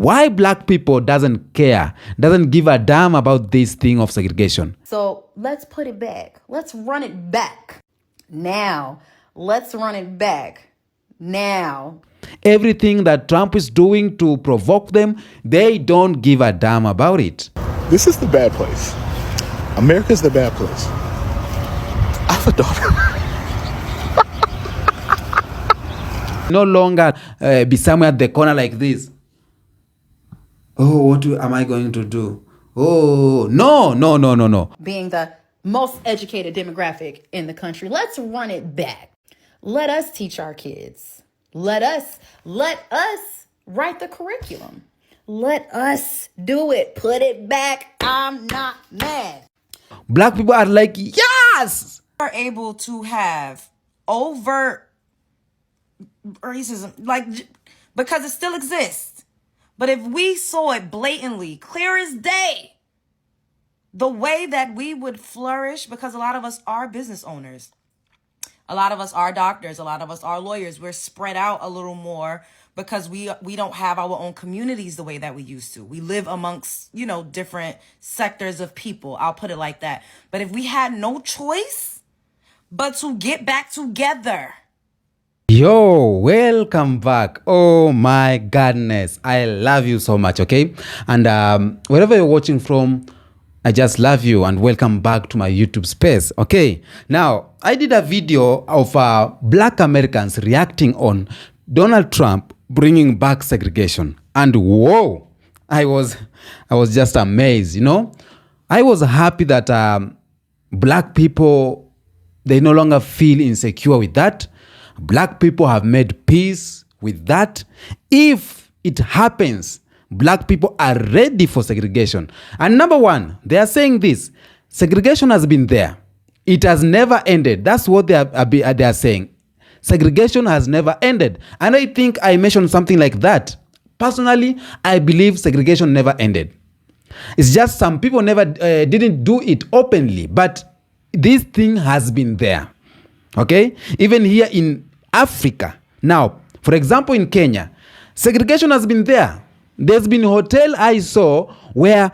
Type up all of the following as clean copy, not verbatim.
Why black people doesn't care, doesn't give a damn about this thing of segregation? So let's put it back. Let's run it back. Now. Let's run it back. Now. Everything that Trump is doing to provoke them, they don't give a damn about it. This is the bad place. America's the bad place. I have a daughter. No longer be somewhere at the corner like this. Oh, what am I going to do? Oh, no. Being the most educated demographic in the country, let's run it back. Let us teach our kids. Let us write the curriculum. Let us do it. Put it back. I'm not mad. Black people are like, yes! Are able to have overt racism, because it still exists. But if we saw it blatantly, clear as day, the way that we would flourish, because a lot of us are business owners, a lot of us are doctors, a lot of us are lawyers, we're spread out a little more because we don't have our own communities the way that we used to. We live amongst, different sectors of people. I'll put it like that. But if we had no choice but to get back together. Yo, welcome back. Oh my goodness. I love you so much, okay? And wherever you're watching from, I just love you and welcome back to my YouTube space, okay? Now, I did a video of black Americans reacting on Donald Trump bringing back segregation. And whoa, I was just amazed, I was happy that black people, they no longer feel insecure with that. Black people have made peace with that. If it happens, black people are ready for segregation. And number one, they are saying this: segregation has been there. It has never ended. That's what they are saying. Segregation has never ended. And I think I mentioned something like that. Personally, I believe segregation never ended. It's just some people never didn't do it openly, but this thing has been there. Okay? Even here in Africa. Now, for example, in Kenya, segregation has been there. There's been a hotel I saw where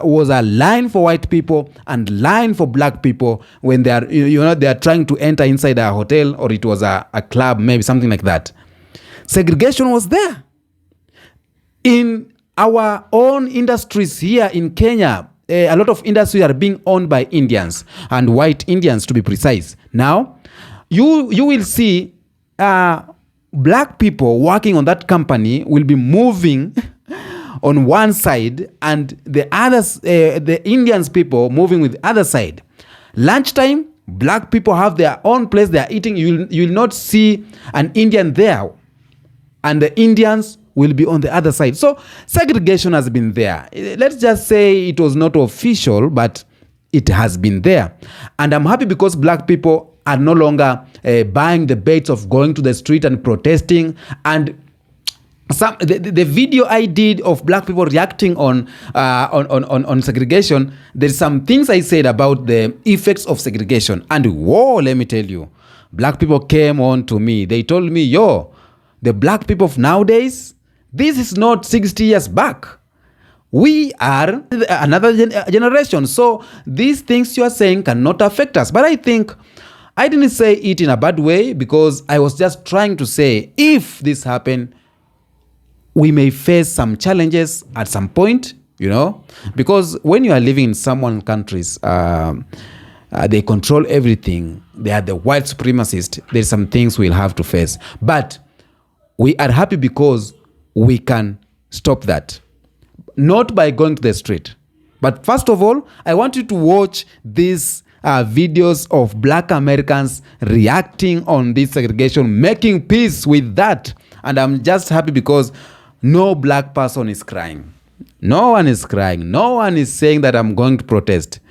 was a line for white people and line for black people when they are trying to enter inside a hotel, or it was a club, maybe something like that. Segregation was there. In our own industries here in Kenya, a lot of industries are being owned by Indians, and white Indians to be precise. Now, you will see black people working on that company will be moving on one side, and the others, the Indians people moving with the other side. Lunchtime, black people have their own place they are eating. You will not see an Indian there, and the Indians will be on the other side. So segregation has been there. Let's just say it was not official, but it has been there. And I'm happy because black people are no longer buying the baits of going to the street and protesting. And the video I did of black people reacting on segregation, there's some things I said about the effects of segregation. And whoa, let me tell you, black people came on to me. They told me, yo, the black people of nowadays, this is not 60 years back. We are another generation. So these things you are saying cannot affect us. But I think I didn't say it in a bad way, because I was just trying to say, if this happened, we may face some challenges at some point, because when you are living in someone's countries, they control everything. They are the white supremacists. There's some things we'll have to face. But we are happy because we can stop that. Not by going to the street. But first of all, I want you to watch these videos of black Americans reacting on this segregation, making peace with that. And I'm just happy because no black person is crying. No one is crying. No one is saying that I'm going to protest.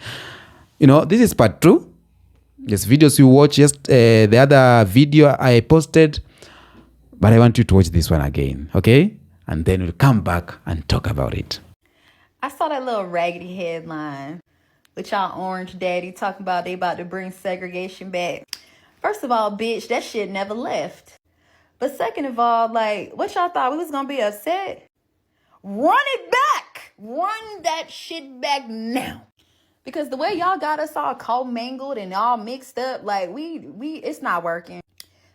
This is part 2. This videos you watch, the other video I posted. But I want you to watch this one again, okay? And then we'll come back and talk about it. I saw that little raggedy headline with y'all orange daddy talking about they about to bring segregation back. First of all, bitch, that shit never left. But second of all, what y'all thought we was gonna be upset? Run it back. Run that shit back now. Because the way y'all got us all commingled and all mixed up, like we it's not working.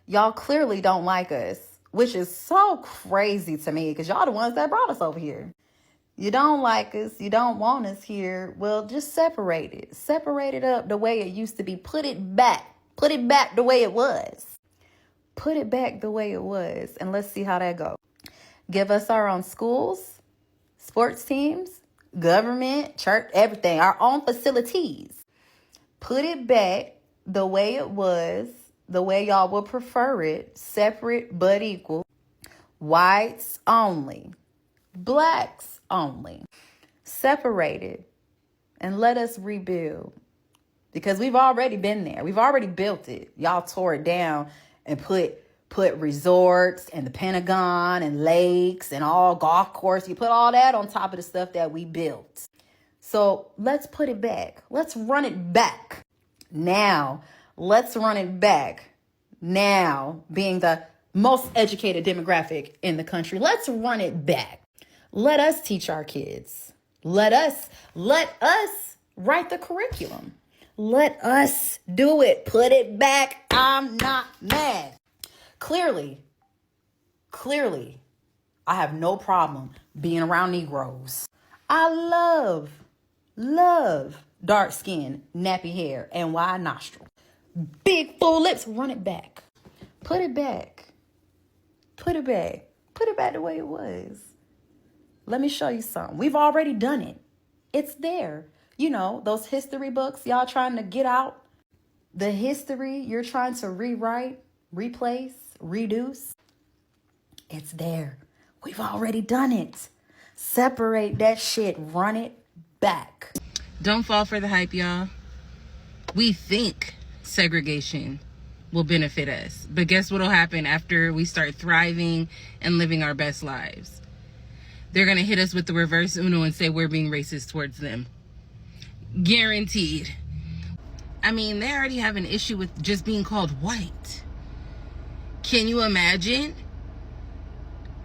Y'all clearly don't like us, which is so crazy to me because y'all the ones that brought us over here. You don't like us. You don't want us here. Well, just separate it. Separate it up the way it used to be. Put it back. Put it back the way it was. Put it back the way it was. And let's see how that goes. Give us our own schools, sports teams, government, church, everything. Our own facilities. Put it back the way it was. The way y'all would prefer it. Separate but equal. Whites only. Blacks only. Separated. And let us rebuild. Because we've already been there. We've already built it. Y'all tore it down and put resorts and the Pentagon and lakes and all golf course. You put all that on top of the stuff that we built. So let's put it back. Let's run it back. Now, let's run it back. Now, being the most educated demographic in the country, let's run it back. Let us teach our kids. Let us write the curriculum. Let us do it. Put it back. I'm not mad. Clearly, I have no problem being around Negroes. I love dark skin, nappy hair, and wide nostril. Big full lips. Run it back. Put it back. Put it back. Put it back the way it was. Let me show you something. We've already done it. It's there. You know, those history books y'all trying to get out. The history you're trying to rewrite, replace, reduce. It's there. We've already done it. Separate that shit. Run it back. Don't fall for the hype, y'all. We think segregation will benefit us. But guess what'll happen after we start thriving and living our best lives? They're going to hit us with the reverse Uno and say we're being racist towards them. Guaranteed. I mean, they already have an issue with just being called white. Can you imagine?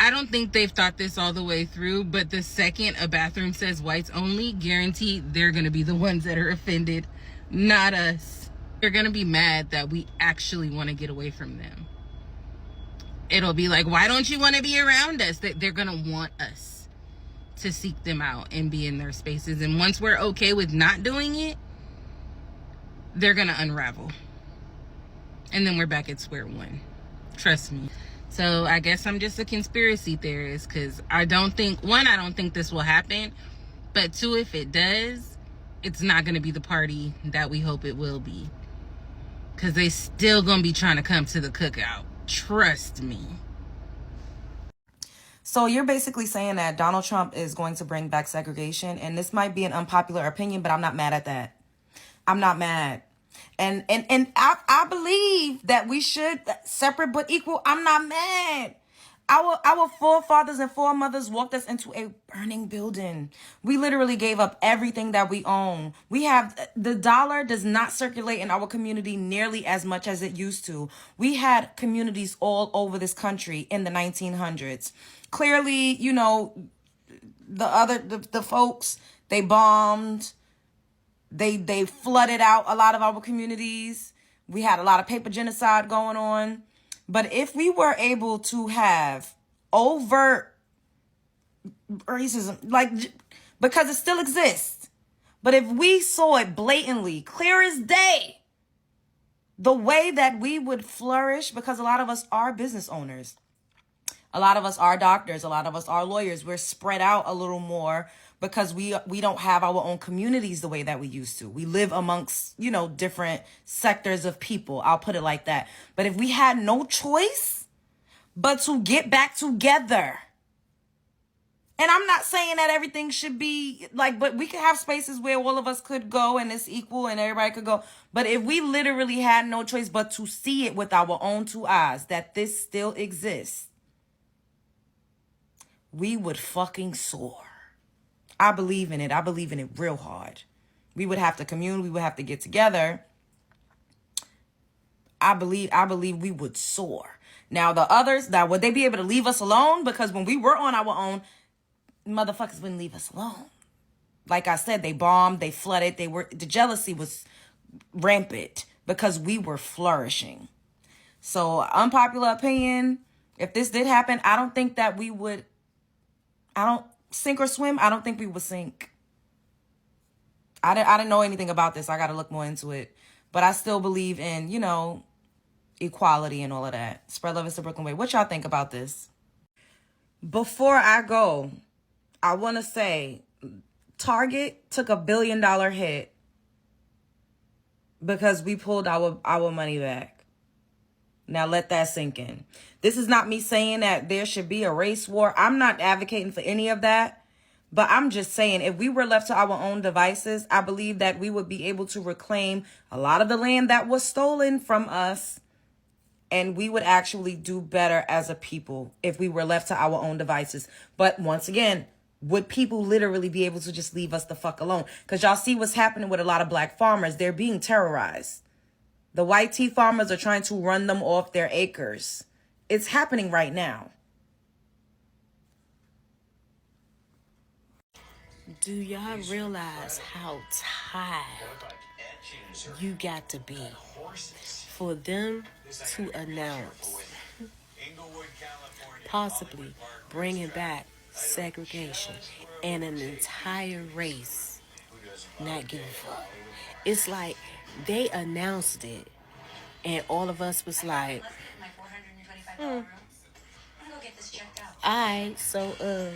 I don't think they've thought this all the way through, but the second a bathroom says whites only, guaranteed they're going to be the ones that are offended, not us. They're going to be mad that we actually want to get away from them. It'll be like, why don't you want to be around us? They're going to want us to seek them out and be in their spaces. And once we're okay with not doing it, they're going to unravel. And then we're back at square one. Trust me. So I guess I'm just a conspiracy theorist because I don't think this will happen. But two, if it does, it's not going to be the party that we hope it will be. Because they still going to be trying to come to the cookout. Trust me. So you're basically saying that Donald Trump is going to bring back segregation. And this might be an unpopular opinion, but I'm not mad at that. I'm not mad. And I believe that we should separate but equal. I'm not mad. Our forefathers and foremothers walked us into a burning building. We literally gave up everything that we own. The dollar does not circulate in our community nearly as much as it used to. We had communities all over this country in the 1900s. Clearly, you know, the folks, they bombed. They flooded out a lot of our communities. We had a lot of paper genocide going on. But if we were able to have overt racism, because it still exists, but if we saw it blatantly, clear as day, the way that we would flourish, because a lot of us are business owners. A lot of us are doctors. A lot of us are lawyers. We're spread out a little more because we don't have our own communities the way that we used to. We live amongst, you know, different sectors of people. I'll put it like that. But if we had no choice but to get back together, and I'm not saying that everything should be but we could have spaces where all of us could go and it's equal and everybody could go. But if we literally had no choice but to see it with our own two eyes, that this still exists, we would fucking soar. I believe in it. I believe in it real hard. We would have to commune. We would have to get together. I believe we would soar. Now the others, would they be able to leave us alone? Because when we were on our own, motherfuckers wouldn't leave us alone. Like I said, they bombed, they flooded, the jealousy was rampant because we were flourishing. So, unpopular opinion, if this did happen, I don't think that we would, sink or swim, I don't think we would sink. I didn't know anything about this. I got to look more into it. But I still believe in, equality and all of that. Spread love is the Brooklyn way. What y'all think about this? Before I go, I want to say Target took $1 billion hit because we pulled our money back. Now let that sink in. This is not me saying that there should be a race war. I'm not advocating for any of that. But I'm just saying, if we were left to our own devices, I believe that we would be able to reclaim a lot of the land that was stolen from us. And we would actually do better as a people if we were left to our own devices. But once again, would people literally be able to just leave us the fuck alone? Because y'all see what's happening with a lot of black farmers. They're being terrorized. The white tea farmers are trying to run them off their acres. It's happening right now. Do y'all realize how tired you got to be for them to announce possibly bringing back segregation and an entire race not giving a fuck? It's like they announced it and all of us was like, alright, so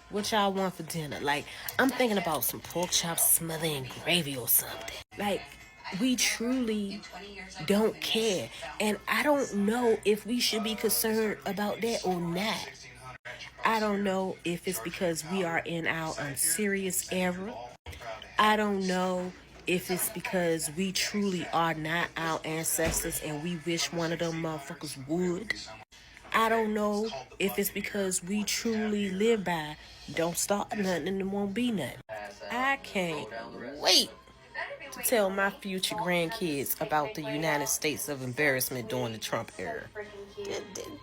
what y'all want for dinner? Like, I'm thinking about some pork chops smothered in gravy or something. Like, we truly don't care. And I don't know if we should be concerned about that or not. I don't know if it's because we are in our unserious era. I don't know if it's because we truly are not our ancestors and we wish one of them motherfuckers would. I don't know if it's because we truly live by don't start nothing and there won't be nothing. I can't wait to tell my future grandkids about the United States of embarrassment during the Trump era.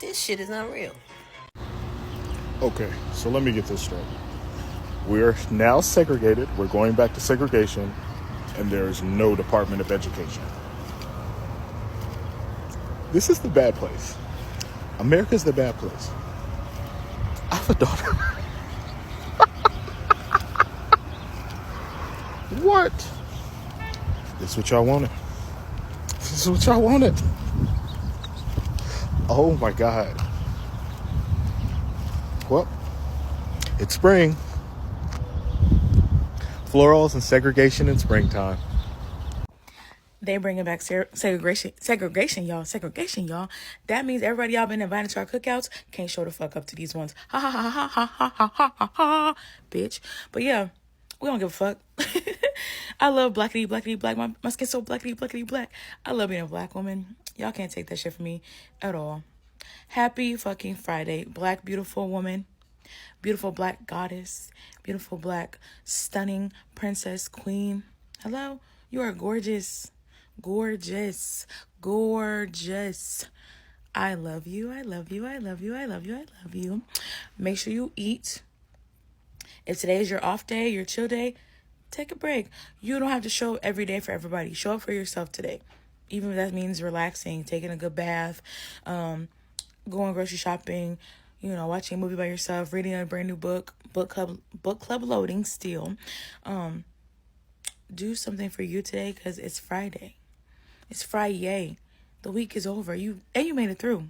This shit is unreal. Okay, so let me get this straight. We're now segregated. We're going back to segregation, and there's no Department of Education. This is the bad place. America's the bad place. I have a daughter. What? This is what y'all wanted. This is what y'all wanted. Oh my God. Well, it's spring. Florals and segregation in springtime. They bringing back segregation, y'all. That means everybody y'all been invited to our cookouts can't show the fuck up to these ones. Ha ha ha ha ha ha ha ha ha ha, bitch. But yeah, we don't give a fuck. I love blackity black. My skin's so blackity black. I love being a black woman. Y'all can't take that shit from me at all. Happy fucking Friday, black beautiful woman, beautiful black goddess, beautiful black stunning princess queen. Hello, you are gorgeous. Gorgeous. I love you. Make sure you eat. If today is your off day, your chill day, take a break. You don't have to show up every day for everybody. Show up for yourself today. Even if that means relaxing, taking a good bath, going grocery shopping, watching a movie by yourself, reading a brand new book club loading still. Do something for you today because it's Friday. It's Friday. The week is over. You made it through.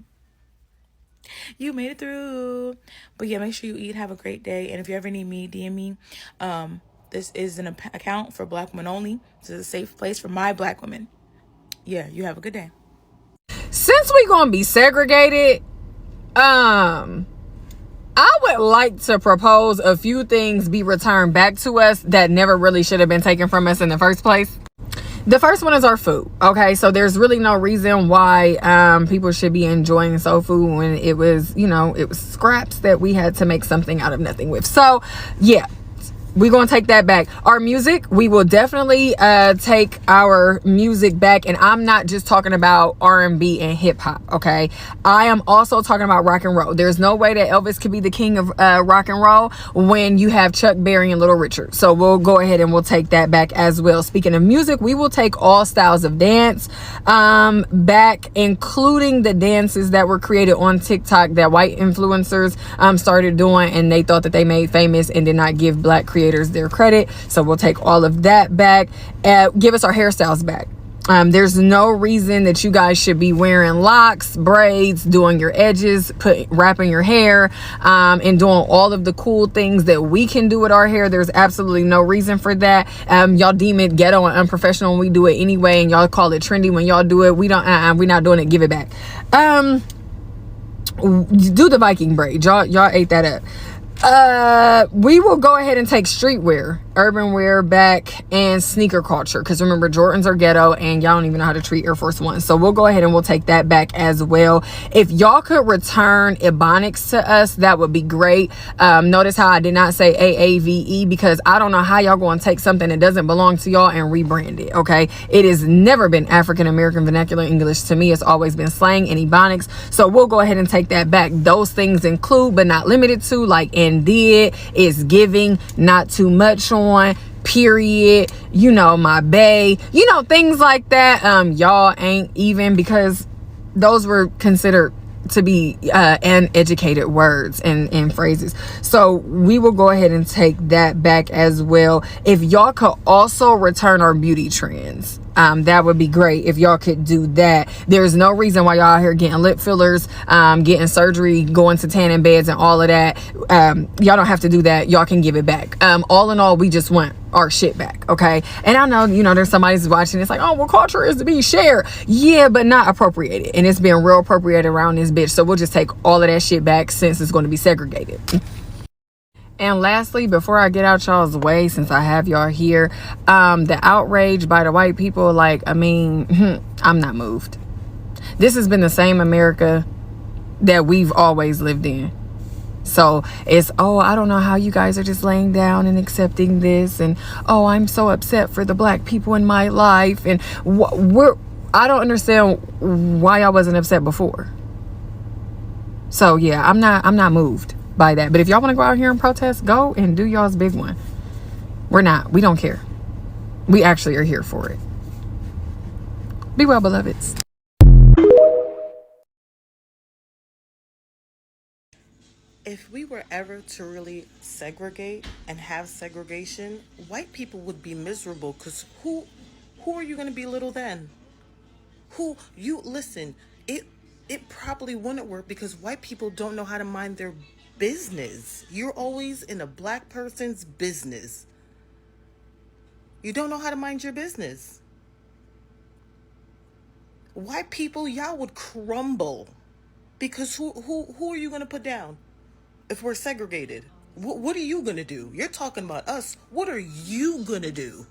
But yeah, make sure you eat. Have a great day. And if you ever need me, DM me. This is an account for Black women only. This is a safe place for my Black women. Yeah, you have a good day. Since we gonna be segregated, I would like to propose a few things be returned back to us that never really should have been taken from us in the first place. The first one is our food. Okay, so there's really no reason why people should be enjoying soul food when it was, it was scraps that we had to make something out of nothing with. So yeah, we're gonna take that back. Our music, we will definitely take our music back, and I'm not just talking about R&B and hip hop. Okay, I am also talking about rock and roll. There's no way that Elvis could be the king of rock and roll when you have Chuck Berry and Little Richard. So we'll go ahead and we'll take that back as well. Speaking of music, we will take all styles of dance back, including the dances that were created on TikTok that white influencers started doing, and they thought that they made famous and did not give black creators their credit. So we'll take all of that back. Give us our hairstyles back. There's no reason that you guys should be wearing locks, braids, doing your edges, wrapping your hair, and doing all of the cool things that we can do with our hair. There's absolutely no reason for that. Y'all deem it ghetto and unprofessional when we do it anyway, and y'all call it trendy when y'all do it. We're not doing it. Give it back. Do the Viking braid. Y'all ate that up. We will go ahead and take streetwear, urban wear back, and sneaker culture, because remember, Jordans are ghetto and y'all don't even know how to treat Air Force One. So we'll go ahead and we'll take that back as well. If y'all could return Ebonics to us, that would be great. Notice how I did not say AAVE, because I don't know how y'all going to take something that doesn't belong to y'all and rebrand it. Okay, it has never been African American vernacular English to me. It's always been slang and Ebonics. So we'll go ahead and take that back. Those things include but not limited to, like Indeed, is giving, not too much on, period, you know, my bae, you know, things like that. Y'all ain't even, because those were considered to be uneducated words and phrases. So we will go ahead and take that back as well. If y'all could also return our beauty trends, that would be great if y'all could do that. There's no reason why y'all out here getting lip fillers, getting surgery, going to tanning beds and all of that. Y'all don't have to do that. Y'all can give it back. All in all, we just want our shit back. Okay. And I know, you know, there's somebody who's watching. It's like, oh, well, culture is to be shared. Yeah, but not appropriated. And it's been real appropriated around this bitch. So we'll just take all of that shit back, since it's going to be segregated. And lastly, before I get out y'all's way, since I have y'all here, the outrage by the white people, like, I mean, I'm not moved. This has been the same America that we've always lived in. So it's, oh, I don't know how you guys are just laying down and accepting this, and oh, I'm so upset for the black people in my life, and I don't understand why I wasn't upset before. So yeah, I'm not moved by that. But if y'all want to go out here and protest, go and do y'all's big one. We don't care. We actually are here for it. Be well, beloveds. If we were ever to really segregate and have segregation, white people would be miserable, because who are you going to belittle then? Listen, it probably wouldn't work, because white people don't know how to mind their business. You're always in a black person's business. You don't know how to mind your business. White people, y'all would crumble, because who are you going to put down if we're segregated? What are you going to do? You're talking about us. What are you going to do?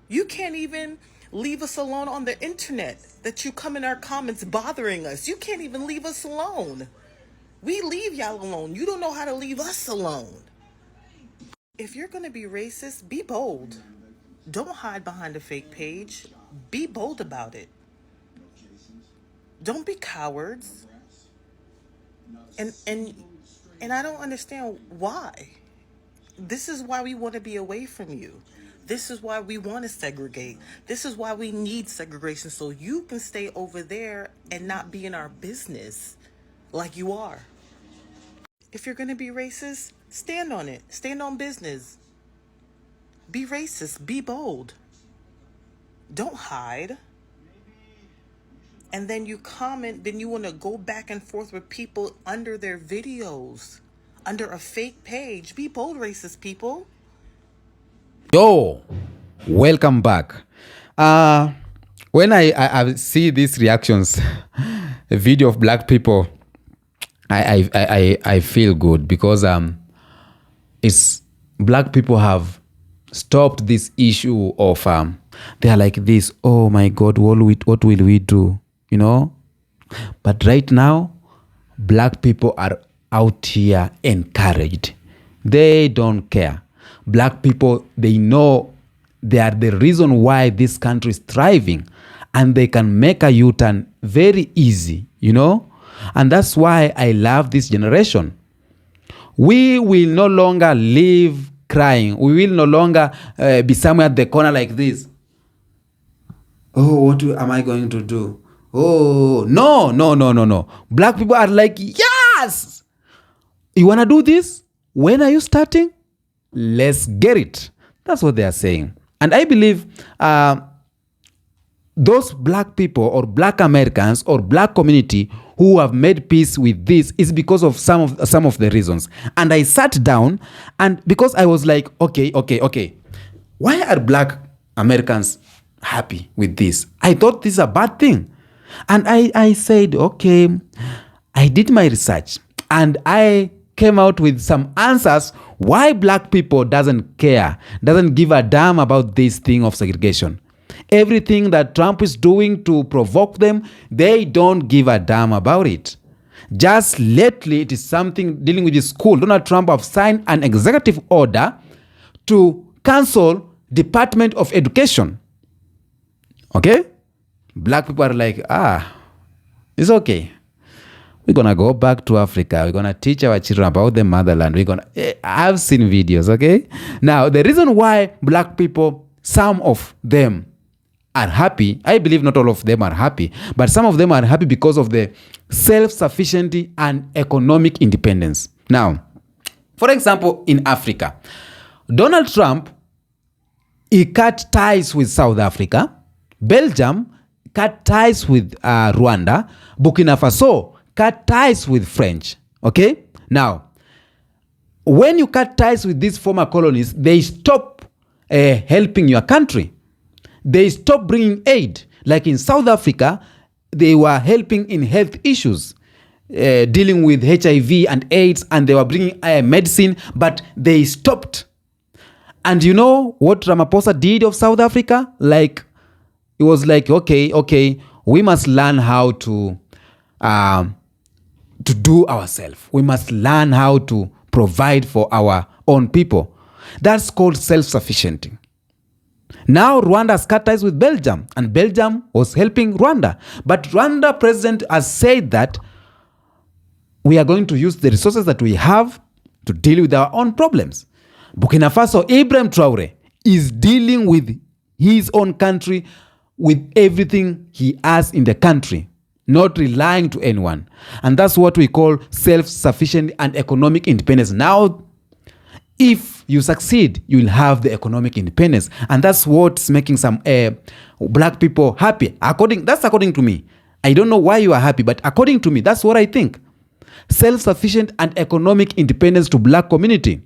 You can't even leave us alone on the internet, that you come in our comments bothering us. You can't even leave us alone. We leave y'all alone. You don't know how to leave us alone. If you're going to be racist, be bold. Don't hide behind a fake page. Be bold about it. Don't be cowards. And I don't understand why. This is why we want to be away from you. This is why we want to segregate. This is why we need segregation, so you can stay over there and not be in our business like you are. If you're going to be racist, stand on it. Stand on business. Be racist. Be bold. Don't hide. And then you comment, then you want to go back and forth with people under their videos, under a fake page. Be bold, racist people. Yo, welcome back. When I see these reactions, a video of black people, I feel good, because it's black people have stopped this issue of they are like this. Oh my God, what will we do? You know. But right now, black people are out here encouraged. They don't care. Black people, they know they are the reason why this country is thriving, and they can make a U-turn very easy, And that's why I love this generation. We will no longer live crying. We will no longer be somewhere at the corner like this. Oh, what am I going to do? Oh, no. Black people are like, yes! You want to do this? When are you starting? Let's get it. That's what they are saying. And I believe those black people or black Americans or black community who have made peace with this is because of some of the reasons. And I sat down, and because I was like, okay. Why are black Americans happy with this? I thought this is a bad thing. And I said, okay, I did my research and I came out with some answers why black people doesn't give a damn about this thing of segregation. Everything that Trump is doing to provoke them, they don't give a damn about it. Just lately, it is something dealing with the school. Donald Trump have signed an executive order to cancel Department of Education. Okay? Black people are like, it's okay. We're going to go back to Africa. We're going to teach our children about the motherland. I've seen videos, okay? Now, the reason why black people, some of them are happy, I believe not all of them are happy, but some of them are happy because of the self-sufficiency and economic independence. Now, for example, in Africa, Donald Trump, he cut ties with South Africa. Belgium cut ties with Rwanda. Burkina Faso cut ties with French. Okay? Now, when you cut ties with these former colonies, they stop helping your country. They stop bringing aid. Like in South Africa, they were helping in health issues, dealing with HIV and AIDS, and they were bringing medicine, but they stopped. And you know what Ramaphosa did of South Africa? Like, it was like, okay, we must learn how to do ourselves. We must learn how to provide for our own people. That's called self-sufficient. Now Rwanda has cut ties with Belgium, and Belgium was helping Rwanda. But Rwanda president has said that we are going to use the resources that we have to deal with our own problems. Burkina Faso, Ibrahim Traore is dealing with his own country with everything he has in the country, not relying to anyone. And that's what we call self-sufficient and economic independence. Now, if you succeed, you will have the economic independence. And that's what's making some black people happy. That's according to me. I don't know why you are happy, but according to me, that's what I think. Self-sufficient and economic independence to black community.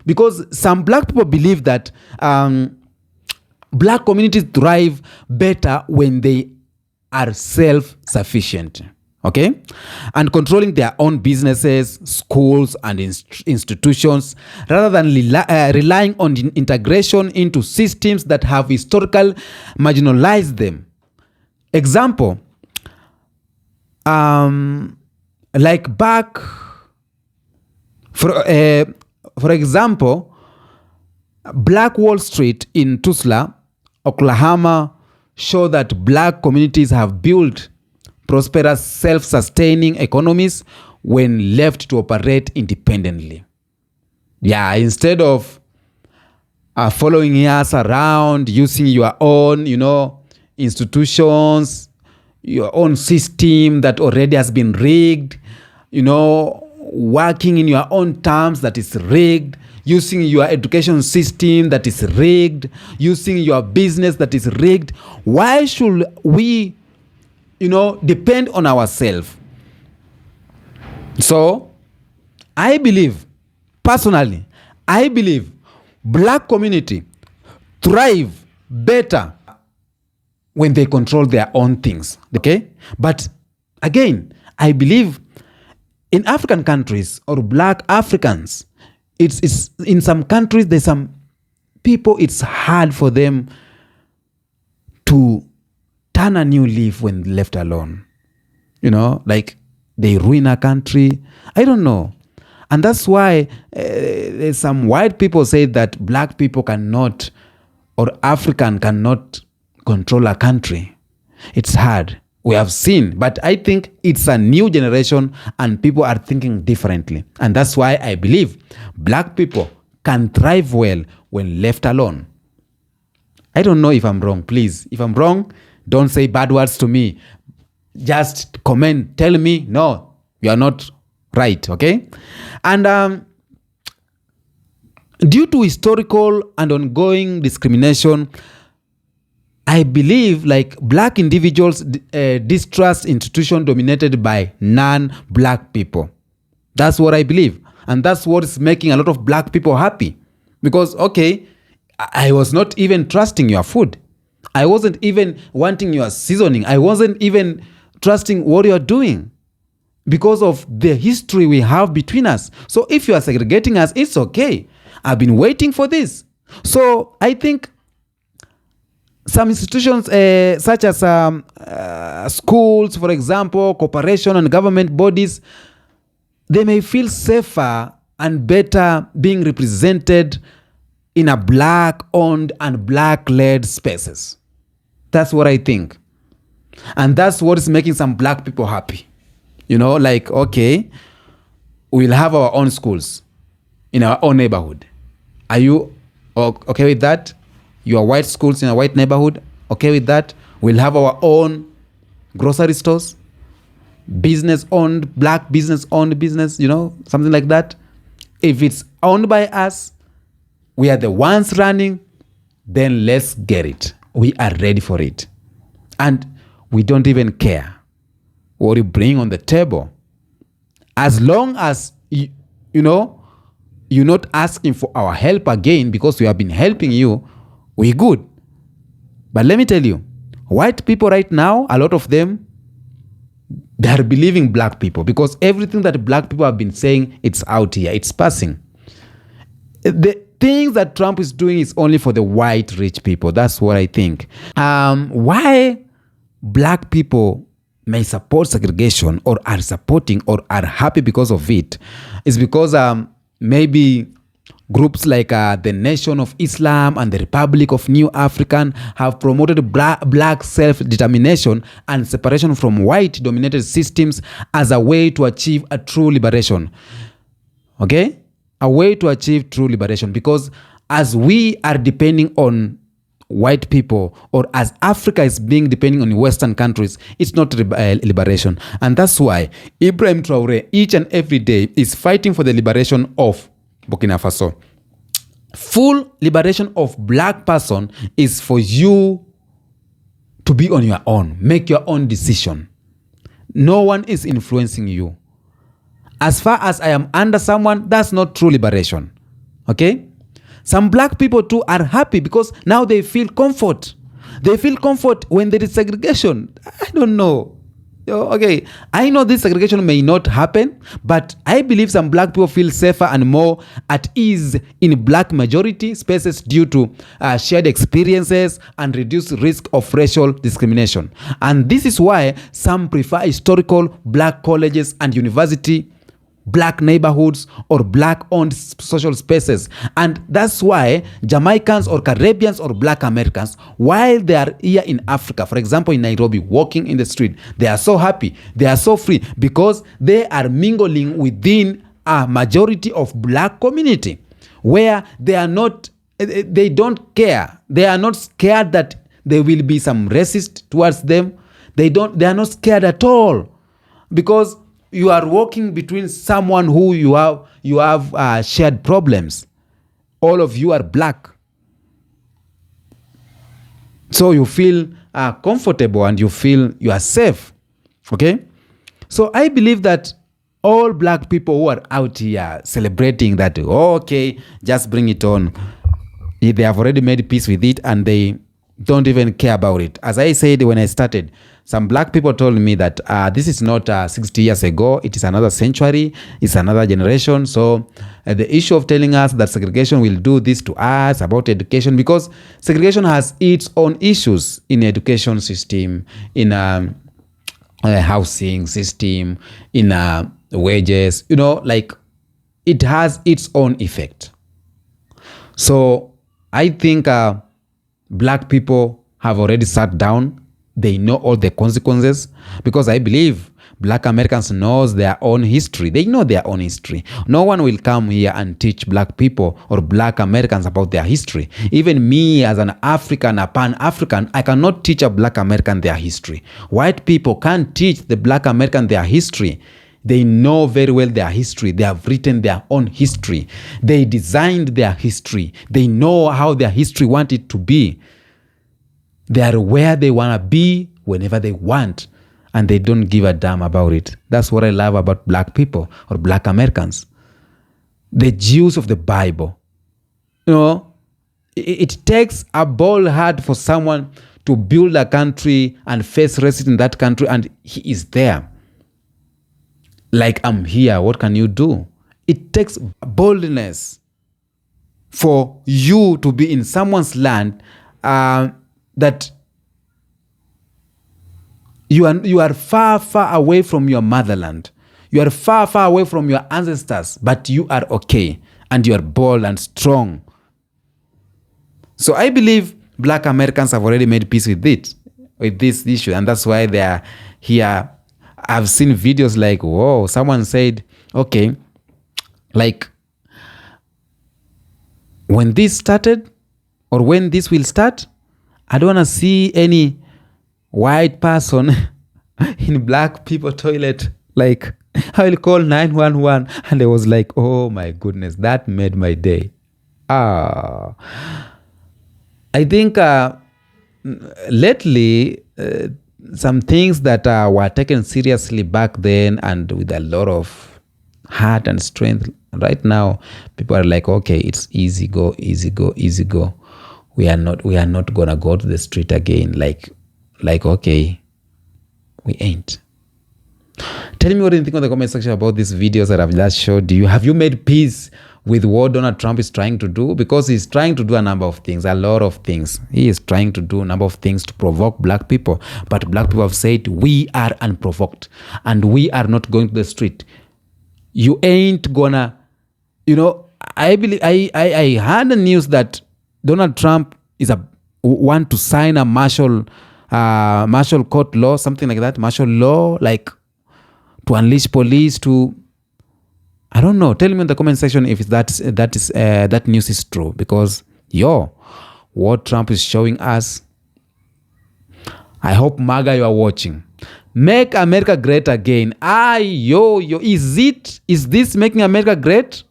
Because some black people believe that black communities thrive better when they are self-sufficient. Okay? And controlling their own businesses, schools, and institutions, rather than relying on integration into systems that have historically marginalized them. Example, like back, for example, Black Wall Street in Tulsa, Oklahoma, show that black communities have built prosperous, self-sustaining economies when left to operate independently. Yeah, instead of following us around, using your own, institutions, your own system that already has been rigged, working in your own terms that is rigged, using your education system that is rigged, using your business that is rigged. Why should we, depend on ourselves? So, personally, I believe black community thrive better when they control their own things. Okay? But again, I believe in African countries or black Africans, it's in some countries, there's some people, it's hard for them to turn a new leaf when left alone. Like they ruin a country. I don't know. And that's why some white people say that black people cannot, or African cannot control a country. It's hard. We have seen, but I think it's a new generation and people are thinking differently. And that's why I believe black people can thrive well when left alone. I don't know if I'm wrong. Please, if I'm wrong, don't say bad words to me. Just comment, tell me, no, you are not right, okay? And due to historical and ongoing discrimination, I believe like black individuals distrust institutions dominated by non-black people. That's what I believe. And that's what is making a lot of black people happy. Because, okay, I was not even trusting your food. I wasn't even wanting your seasoning. I wasn't even trusting what you're doing because of the history we have between us. So if you are segregating us, it's okay. I've been waiting for this. So I think some institutions such as schools, for example, corporation and government bodies, they may feel safer and better being represented in a black-owned and black-led spaces. That's what I think. And that's what is making some black people happy. You know, like, okay, we'll have our own schools in our own neighborhood. Are you okay with that? Your white schools in a white neighborhood, okay with that? We'll have our own grocery stores, business-owned, black business-owned business, you know, something like that. If it's owned by us, we are the ones running, then let's get it. We are ready for it. And we don't even care what you bring on the table. As long as, you know, you're not asking for our help again because we have been helping you, we're good. But let me tell you, white people right now, a lot of them, they are believing black people because everything that black people have been saying, it's out here, it's passing. The things that Trump is doing is only for the white rich people. That's what I think. Why black people may support segregation or are supporting or are happy because of it is because maybe groups like the Nation of Islam and the Republic of New African have promoted black self-determination and separation from white-dominated systems as a way to achieve a true liberation. Okay? A way to achieve true liberation. Because as we are depending on white people, or as Africa is being depending on Western countries, it's not liberation. And that's why Ibrahim Traore each and every day is fighting for the liberation of Burkina Faso. Full liberation of black person is for you to be on your own. Make your own decision. No one is influencing you. As far as I am under someone, that's not true liberation. Okay? Some black people too are happy because now they feel comfort. They feel comfort when there is segregation. I don't know. Okay, I know this segregation may not happen, but I believe some black people feel safer and more at ease in black majority spaces due to shared experiences and reduced risk of racial discrimination. And this is why some prefer historical black colleges and university, black neighborhoods, or black-owned social spaces. And that's why Jamaicans or Caribbeans or black Americans, while they are here in Africa, for example in Nairobi, walking in the street, they are so happy, they are so free, because they are mingling within a majority of black community, where they are not, they don't care. They are not scared that there will be some racist towards them. They are not scared at all, because you are walking between someone who you have shared problems. All of you are black. So you feel comfortable and you feel you are safe. Okay? So I believe that all black people who are out here celebrating that, okay, just bring it on. They have already made peace with it and they don't even care about it. As I said when I started, some black people told me that this is not 60 years ago, it is another century, it's another generation. So the issue of telling us that segregation will do this to us about education, because segregation has its own issues in education system, in housing system, in wages, you know, like it has its own effect. So I think black people have already sat down. They know all the consequences, because I believe black Americans knows their own history. They know their own history. No one will come here and teach black people or black Americans about their history. Even me as an African, a Pan-African, I cannot teach a black American their history. White people can't teach the black American their history. They know very well their history. They have written their own history. They designed their history. They know how their history wanted to be. They are where they want to be whenever they want, and they don't give a damn about it. That's what I love about black people or black Americans. The Jews of the Bible. It takes a bold heart for someone to build a country and face racism in that country, and he is there. Like, I'm here, what can you do? It takes boldness for you to be in someone's land that you are far, far away from your motherland. You are far, far away from your ancestors, but you are okay, and you are bold and strong. So I believe black Americans have already made peace with this issue, and that's why they are here. I've seen videos like, whoa, someone said, okay, like, when this started or when this will start, I don't want to see any white person in black people toilet. Like, I will call 911. And I was like, oh my goodness, that made my day. I think lately, some things that were taken seriously back then and with a lot of heart and strength, right now, people are like, okay, it's easy go, easy go, easy go. We are not gonna go to the street again. Like, okay, we ain't. Tell me what you think in the comment section about these videos that I've just showed you. Have you made peace with what Donald Trump is trying to do? Because he's trying to do a number of things, a lot of things. He is trying to do a number of things to provoke black people. But black people have said, we are unprovoked and we are not going to the street. You ain't gonna, I believe, I heard the news that Donald Trump want to sign a martial court law, something like that, martial law, like to unleash police to, I don't know. Tell me in the comment section if that news is true, because what Trump is showing us. I hope MAGA, you are watching. Make America great again. Is this making America great?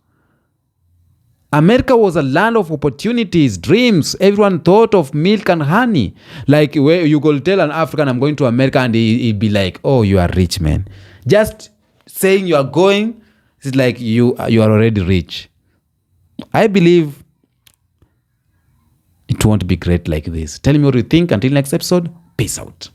America was a land of opportunities, dreams. Everyone thought of milk and honey. Like, where you go tell an African, I'm going to America, and he'd be like, oh, you are rich, man. Just saying you are going, it's like you are already rich. I believe it won't be great like this. Tell me what you think. Until next episode, peace out.